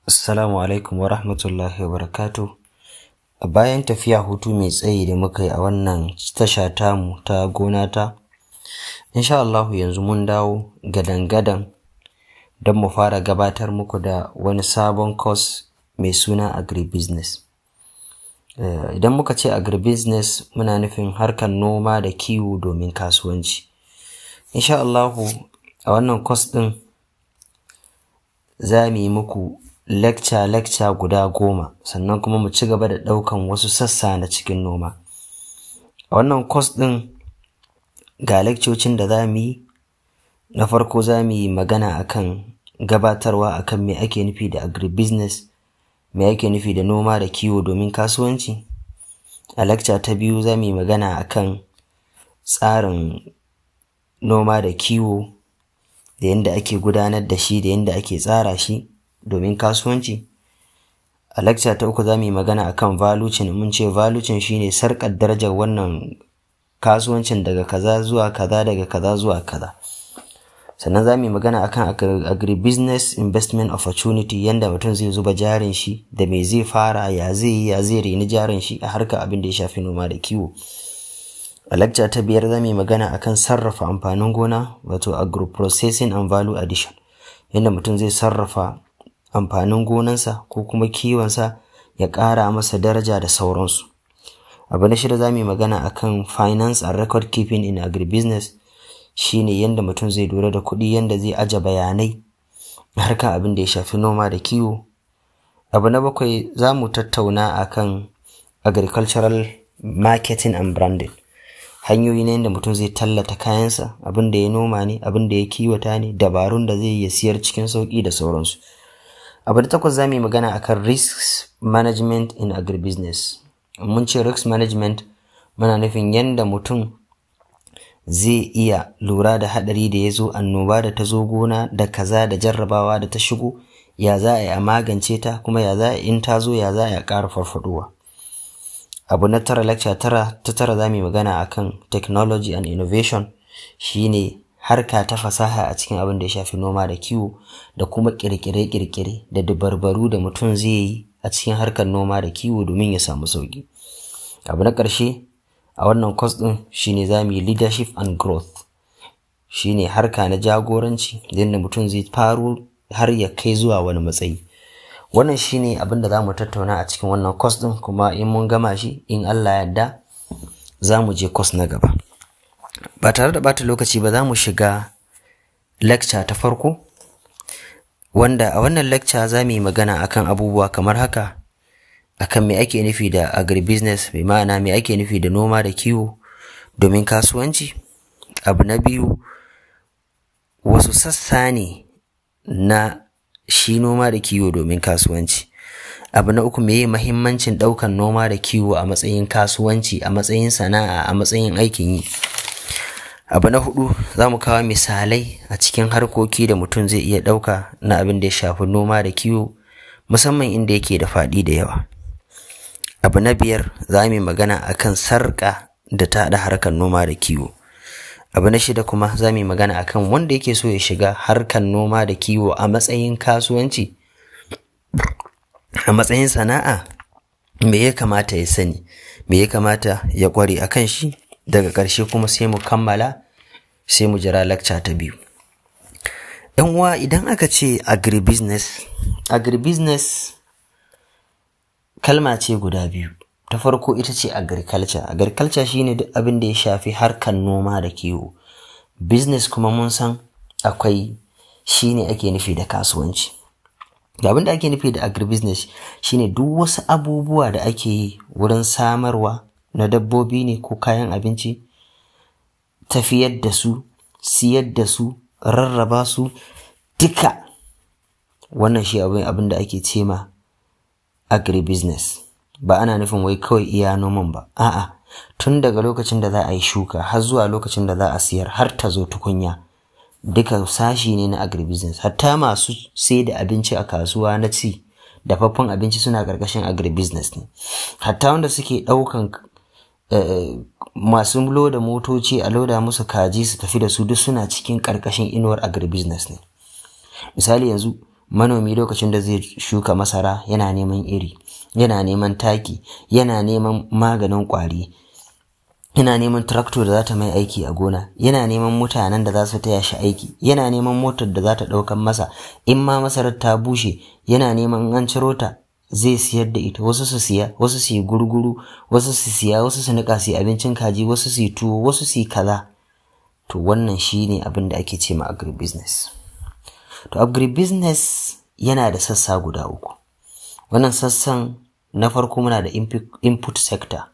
Assalamu alaikum wa rahmatullahi wa barakatuh. Bayan tafiya hutu mai tsayi da muka yi a wannan tasha tamu ta gona ta, insha Allah yanzu mun dawo gadan-gadan don mu fara gabatar muku da wani sabon course mai suna agribusiness. Idan muka ce agribusiness muna nufin harkar noma da kiwo domin kasuwanci. Insha Allah a wannan course din za mu yi muku lecture guda 10, sannan kuma mu ci gaba da ɗaukan wasu sassa na cikin noma. A wannan course ɗin ga lectocin da za mu yi. Na farko za mu yi magana akan gabatarwa akan me ake nufi da agribusiness, me ake nufi da noma da kiwo domin kasuwanci. A lecture ta biyu za mu yi magana akan tsarin noma da kiwo da yadda ake gudanar da shi da yadda ake tsara shi domin kasuwanci. A lecture ta uku za mu yi magana akan value chain. Mun ce value chain shine sarƙar darajar wannan kasuwancin daga kaza zuwa kaza, daga kaza zuwa kaza. Sannan za mu yi magana akan agribusiness investment opportunity, yanda mutum zai zuba jarin shi, da me zai fara, ya zai reni jarin shi a harkar abin da ya shafi noma da kiwo. A lecture ta 5 za mu yi magana akan sarrafa amfanin gona, wato agro processing and value addition, yanda mutum zai sarrafa amfanin gonansa ko kuma kiwonsa ya ƙara masa daraja da sauransu. Abu na 6 za mu yi magana akan finance and record keeping in agribusiness, shine yanda mutum zai lura da kuɗi, yanda zai aje bayanai harkar abin da ya shafi noma da kiwo. Abu na 7 za mu tattauna akan agricultural marketing and branding, hanyoyi na yanda mutum zai tallata kayansa, abin da ya noma ne, abin da ya kiwata ne, dabarun da zai yi siyar cikin sauƙi da sauransu. Abu na 8 za mu yi magana akan risk management in agribusiness. Mun ce risk management muna nufin yanda mutum zai iya lura da hadari da ya zo, annoba da ta zo gona, da kaza da jarrabawa da ta shigo, ya za a yi a magance ta, kuma ya za a in ta zo ya za a ƙara farfadowa. Abu na 9 lecture ta 9 za mu yi magana akan technology and innovation, shine harka ta fasaha a cikin abin da ya shafi noma da kiwo, da kuma kirkire-kirkire da dabarbaru da mutum zai yi a cikin harkar noma da kiwo domin ya samu sauki. Abu na ƙarshe a wannan course din shine za mu yi leadership and growth, shine harka na jagoranci yadda mutum zai faro har ya kai zuwa wani matsayi. Wannan shine abin da za mu tattauna a cikin wannan course din, kuma in mun gama shi in Allah ya yarda za mu je course na gaba. Ba tare da bata lokaci ba za mu shiga lecture ta farko, wanda a wannan lecture za mu yi magana akan abubuwa kamar haka: akan me ake nufi da agribusiness, bi ma'ana me ake nufi da noma da kiwo domin kasuwanci. Abu na 2, wasu sassa ne na shi noma da kiwo domin kasuwanci. Abu na 3, meye muhimmancin daukan noma da kiwo a matsayin kasuwanci, a matsayin sana'a, a matsayin aikin yi. Abu na 4, za mu kawo misalai a cikin harkoki da mutum zai iya dauka na abin da ya shafi noma da kiwo, musamman inda yake da faɗi da yawa. Abu na 5, za mu yi magana akan sarƙa da ta haɗa harkar noma da kiwo. Abu na 6 kuma za mu yi magana akan wanda yake so ya shiga harkar noma da kiwo a matsayin kasuwanci, a matsayin sana'a, me ya kamata ya sani, me ya kamata ya ƙware akan shi. Daga ƙarshe kuma sai mu kammala, sai mu jira lecture ta 2. Ɗan uwa, idan aka ce agribusiness kalma ce guda biyu. Ta farko ita ce agriculture shine duk abin da ya shafi harkar noma da kiwo. Business kuma mun san akwai, shine ake nufi da kasuwanci. Da abin da ake nufi da agribusiness shine duk wasu abubuwa da ake yi wurin samarwa na dabbobi ne ko kayan abinci, tafiyar da su, siyar da su, rarraba su, duka wannan shi abin da ake cema agribusiness. Ba ana nufin wai kawai iya noman ba, a'a, tun daga lokacin da za a yi shuka har zuwa lokacin da za a siyar har ta zo tukunya, duka sashi ne na agribusiness. Hatta masu sai da abinci a kasuwa na ci, dafaffen abinci, suna ƙarƙashin agribusiness ne. Hatta wanda suke ɗaukan masu loda motoci a loda musu kaji su tafi da su, duk suna cikin ƙarƙashin inuwar agribusiness ne. Misali yanzu manomi lokacin da zai shuka masara yana neman iri, yana neman taki, yana neman maganin ƙwari, yana neman tractor da za ta mai aiki a gona, yana neman mutanen da za su taya shi aiki, yana neman motar da za ta ɗaukan masa, in ma masarar ta bushe yana neman an ciro ta zai siyar da ita, wasu su siya, wasu su yi gurguru, wasu su siya, wasu su niƙa su yi abincin kaji, wasu su yi tuwo, wasu su yi kaza. To wannan shine abin da ake ce ma agribusiness. To agribusiness yana da sassa guda uku. Wannan sassan na farko muna da input sector.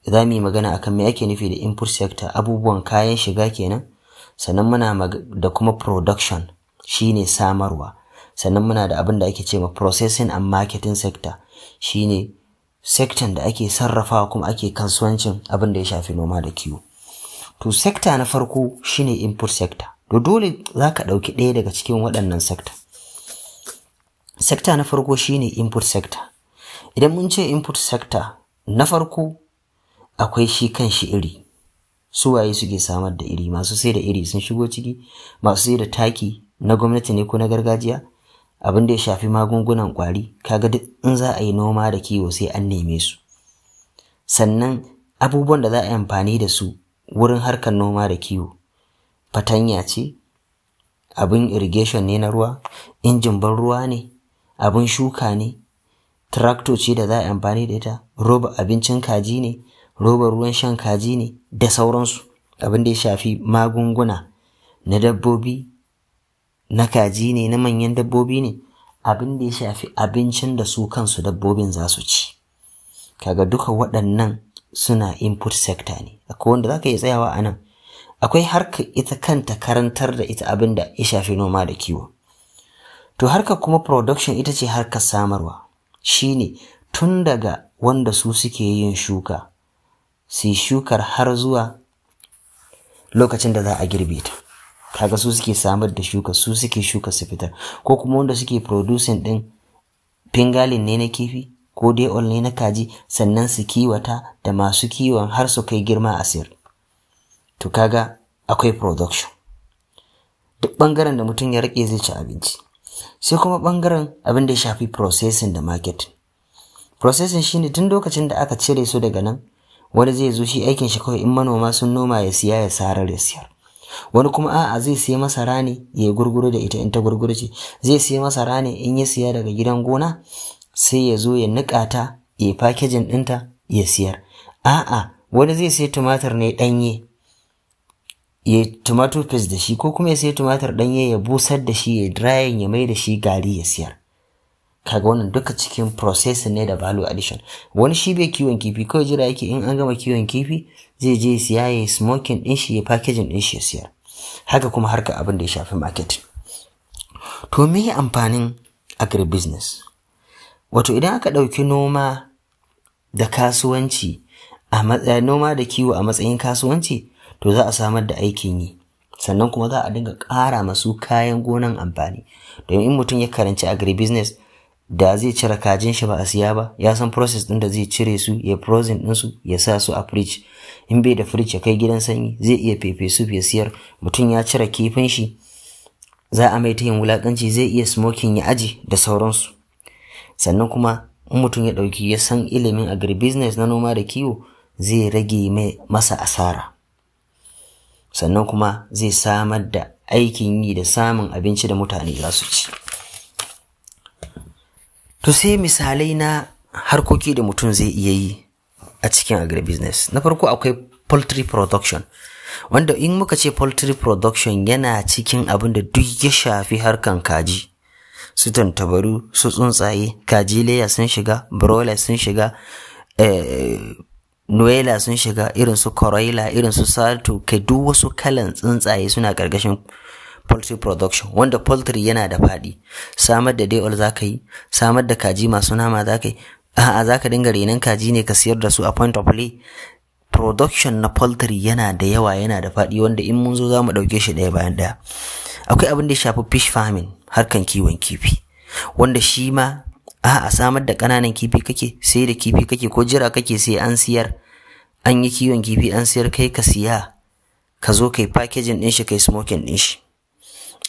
Za mu yi magana akan me ake nufi da input sector, abubuwan kayan shiga kenan. Sannan muna da kuma production, shine samarwa. Sannan muna da abin da ake ce ma processing and marketing sector, shine sector da ake sarrafawa kuma ake kasuwancin abin da ya shafi noma da kiwo. To sector na farko shine input sector. To dole zaka dauki ɗaya daga cikin waɗannan sector. Sector na farko shine input sector. Idan mun ce input sector, na farko akwai shi kanshi iri. Su waye suke samar da iri? Masu sai da iri sun shigo ciki, masu sai da taki na gwamnati ne ko na gargajiya, abin da ya shafi magungunan kwari, kaga duk in za a yi noma da kiwo sai an neme su. Sannan abubuwan da za a yi amfani da su wurin harkar noma da kiwo, fatanya ce, abin irrigation ne na ruwa, injin ban ruwa ne, abin shuka ne, tractor ce da za a yi amfani da ita, roba abincin kaji ne, robar ruwan shan kaji ne, da sauransu. Abin da ya shafi magunguna na dabbobi, na kaji ne, na manyan dabbobi ne, abin da ya shafi abincin da su kansu dabbobin za su ci. Kaga duka waɗannan suna input sector ne. Akwai wanda zaka iya tsayawa a nan. Akwai harkar ita kanta karantar da ita abin da ya shafi noma da kiwo. To harkar kuma production ita ce harkar samarwa. Shine tun daga wanda su suke yin shuka, su yi shukar har zuwa lokacin da za a girbe ta. Kaga su suke samar da shuka, su suke shuka su fitar. Ko kuma wanda suke producing din fingalin ne na kifi, ko dai all ne na kaji, sannan su kiwata da masu kiwon har su kai girma a sayar. To kaga akwai production. Duk bangaren da mutum ya rike zai ci abinci. Sai kuma bangaren abin da ya shafi processing da marketing. Processing shine tun lokacin da aka cire su daga nan, wani zai zo shi aikin shi kawai in manoma sun noma ya siya ya sarar ya siyar. Wani kuma a'a zai siya masara ne ya gurguru da ita in ta gurguru ce. Zai siya masara ne in ya siya daga gidan gona sai ya zo ya niƙa ta, ya packaging ɗinta ya siyar. A'a wani zai siya tumatir ne ɗanye, ya tomato paste da shi, ko kuma ya siya tumatir ɗanye ya busar da shi, ya drying ya mai da shi gari ya siyar. Kaga wannan duka cikin processing ne da value addition. Wani shi bai kiwon kifi, kawai jira yake in an gama kiwon kifi zai je siya ya smoking din shi, ya packaging din shi ya siyar. Haka kuma harka abin da ya shafi marketing. To me amfanin agribusiness? Wato idan aka dauki noma da kasuwanci a matsayin noma da kiwo a matsayin kasuwanci, to za a samar da aikin yi. Sannan kuma za a dinga ƙara masu kayan gonan amfani. Domin in mutum ya karanci agribusiness, da zai cire kajin shi ba a siya ba, ya san process din da zai cire su, ya frozen din su, ya sa su a fridge. In bai da fridge ya kai gidan sanyi, zai iya fefe su ya siyar. Mutum ya cire kifin shi, za a mai ta yin wulakanci, zai iya smoking ya aji da sauransu. Sannan kuma in mutum ya dauki ya san ilimin agribusiness na noma da kiwo, zai rage masa asara. Sannan kuma zai samar da aikin yi da samun abinci da mutane za su ci. To sai misalai na harkoki da mutum zai iya yi a cikin agribusiness. Na farko akwai poultry production, wanda in muka ce poultry production yana cikin abin da duk ya shafi harkan kaji, su tantabaru, su tsuntsaye, kaji layer sun shiga, broiler sun shiga, noela sun shiga, irin su coroilla, irin su salto, kai duk wasu kalan tsuntsaye suna ƙarƙashin poultry production, wanda poultry yana da faɗi. Samar da day-old zaka yi, samar da kaji masu nama zaka yi, a'a zaka dinga renon kaji ne ka siyar da su a point of lay. Production na poultry yana da yawa, yana da faɗi, wanda in mun zo zamu dauke shi ɗaya bayan ɗaya. Akwai abin da ya shafi fish farming, harkan kiwon kifi, wanda shi ma a'a samar da ƙananan kifi kake, sai da kifi kake, ko jira kake sai an siyar, an yi kiwon kifi an siyar, kai ka siya ka zo kai packaging din shi, kai smoking din shi.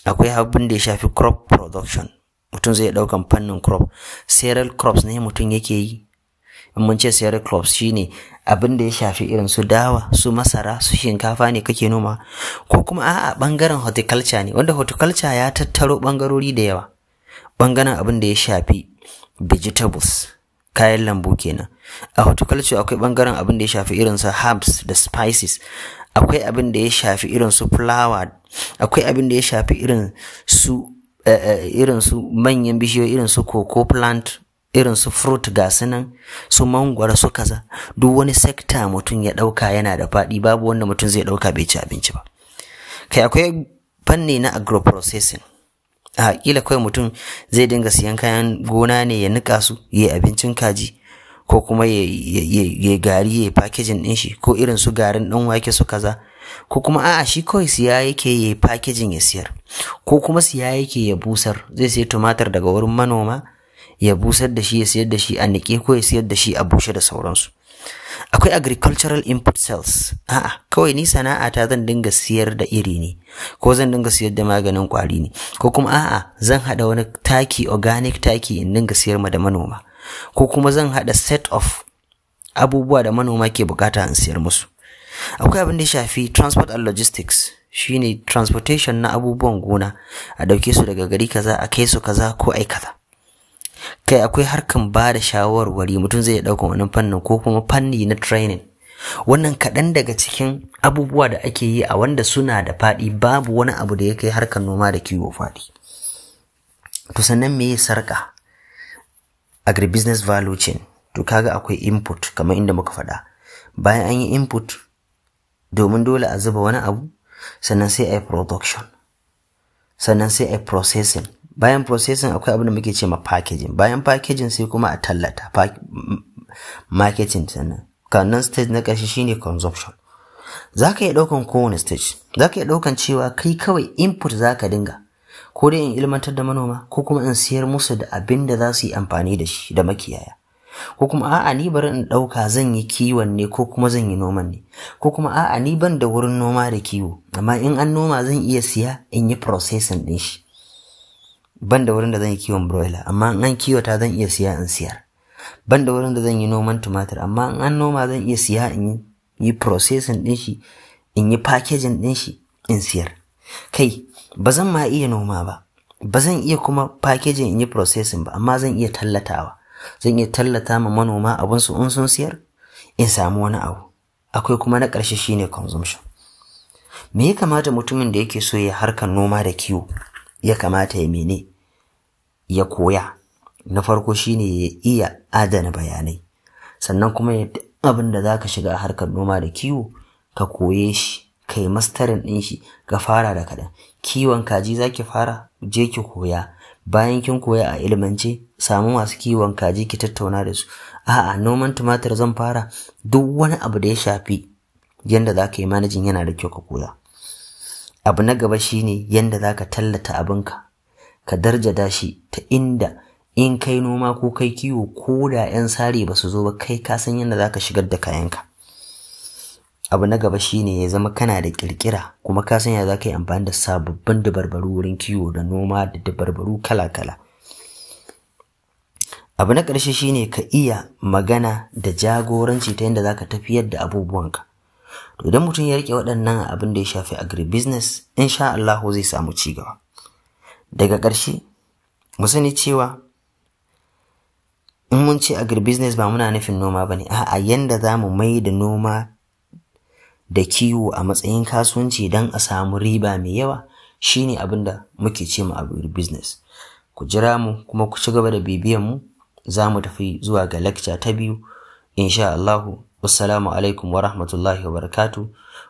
Akwai abin da ya shafi crop production, mutum zai ɗaukan fannin crop. Cereal crops ne mutum yake yi. In mun ce cereal crops shine abin da ya shafi irin su dawa, su masara, su shinkafa ne kake noma, ko kuma a'a bangaren horticulture ne, wanda horticulture ya tattaro bangarori da yawa. Bangaren abin da ya shafi vegetables, kayan lambu kenan. A horticulture akwai bangaren abin da ya shafi irin su herbs da spices, akwai abin da ya shafi irin su flower, akwai abin da ya shafi irin su manyan bishiyoyi irin su cocoa plant, irin su fruit ga sunan su mangwara su kaza. Duk wani sector mutum ya dauka yana da fadi, babu wanda mutum zai dauka bai ci abinci ba. Kai akwai fanni na agro processing. Kila kawai mutum zai dinga siyan kayan gona ne ya nika su, yayi abincin kaji, ko kuma ya gari ya packaging din shi, ko irin su garin dan wake su kaza, ko kuma a'a shi kawai siya yake yayi packaging ya siyar, ko kuma siya yake ya busar. Zai sayi tumatir daga wurin manoma ya busar da shi ya siyar da shi a nike, ko ya siyar da shi a bushe da sauransu. Akwai agricultural input sales. Kawai ni sana'ata zan dinga siyar da iri ne, ko zan dinga siyar da maganin kwari ne, ko kuma zan hada wani taki, organic taki, in dinga siyar ma da manoma, ko kuma zan hada set of abubuwa da manoma ke bukata in siyar musu. Akwai abin da ya shafi transport and logistics, shine transportation na abubuwan gona, a dauke su daga gari kaza a kai su kaza ko ai kaza. Kai akwai harkan ba da shawarwari, mutum zai dauka wannan fannin, ko kuma fanni na training. Wannan kaɗan daga cikin abubuwa da ake yi a wanda suna da faɗi, babu wani abu da ya kai harkar noma da kiwo faɗi. To sannan me ya sarka agribusiness value chain? To kaga akwai input kamar inda muka faɗa. Bayan an yi input, domin dole a zuba wani abu, sannan sai a yi production, sannan sai a yi processing. Bayan processing akwai abin da muke ce ma packaging. Bayan packaging sai kuma a tallata, marketing. Sannan stage na ƙarshe shine consumption. Zaka iya daukan kowane stage. Zaka iya daukan cewa kai kawai input zaka dinga, ko dai in ilmantar da manoma, ko kuma in siyar musu da abin da za su yi amfani da shi da makiyaya, ko kuma ni bari in dauka zan yi kiwon ne, ko kuma zan yi noman ne, ko kuma ni ban da wurin noma da kiwo, amma in an noma zan iya siya in yi processing din shi. Ban da wurin da zan yi kiwon broiler, amma in an kiwata zan iya siya in siyar. Ban da wurin da zan yi noman tumatir, amma in an noma zan iya siya in yi processing din shi, in yi packaging din shi, in siyar. Kai ba zan ma iya noma ba, ba zan iya kuma packaging in yi processing ba, amma zan iya tallatawa. Zan iya tallata ma manoma abin su, in sun siyar in samu wani abu. Akwai kuma na ƙarshe shine consumption. Me ya kamata mutumin da yake so ya harkar noma da kiwo ya kamata ya mene? Ya koya. Na farko shine ya iya adana bayanai. Sannan kuma abin da zaka shiga a harkar noma da kiwo ka koye shi, kai masterin din shi, ka fara da kadan. Kiwon kaji zaki fara, je ki koya. Bayan kin koya a ilmance, samu masu kiwon kaji ki tattauna da su. Noman tumatir zan fara. Duk wani abu da ya shafi yanda zaka yi managing yana da kyau ka koya. Abu na gaba shine yanda zaka tallata abinka, ka darjada shi ta inda in kai noma ko kai kiwo, ko da 'yan sare ba su zo ba, kai ka san yanda zaka shigar da kayanka. Abu na gaba shine ya zama kana da kirkira, kuma ka san ya zaka yi amfani da sababbin dabarbaru wurin kiwo da noma, da dabarbaru kala-kala. Abu na ƙarshe shine ka iya magana da jagoranci ta yanda zaka tafiyar da abubuwanka. To idan mutum ya rike waɗannan abin da ya shafi agribusiness, insha Allah zai samu cigaba. Daga ƙarshe mu sani cewa in mun ce agribusiness ba muna nufin noma bane, yanda zamu mai da noma da kiwo a matsayin kasuwanci dan a samu riba mai yawa, shine abin da muke ce ma agribusiness. Ku jira mu kuma ku ci gaba da bibiyan mu, zamu tafi zuwa ga lecture ta 2 insha Allah. Assalamu alaikum wa rahmatullahi wa barakatuh.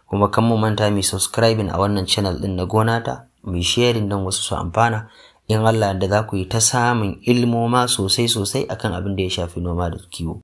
Kuma kan mu manta mi subscribing a wannan channel din na Gonata, mi sharing dan wasu su amfana. In Allah da za ku yi ta samun ilmoma sosai akan abin da ya shafi noma da kiwo.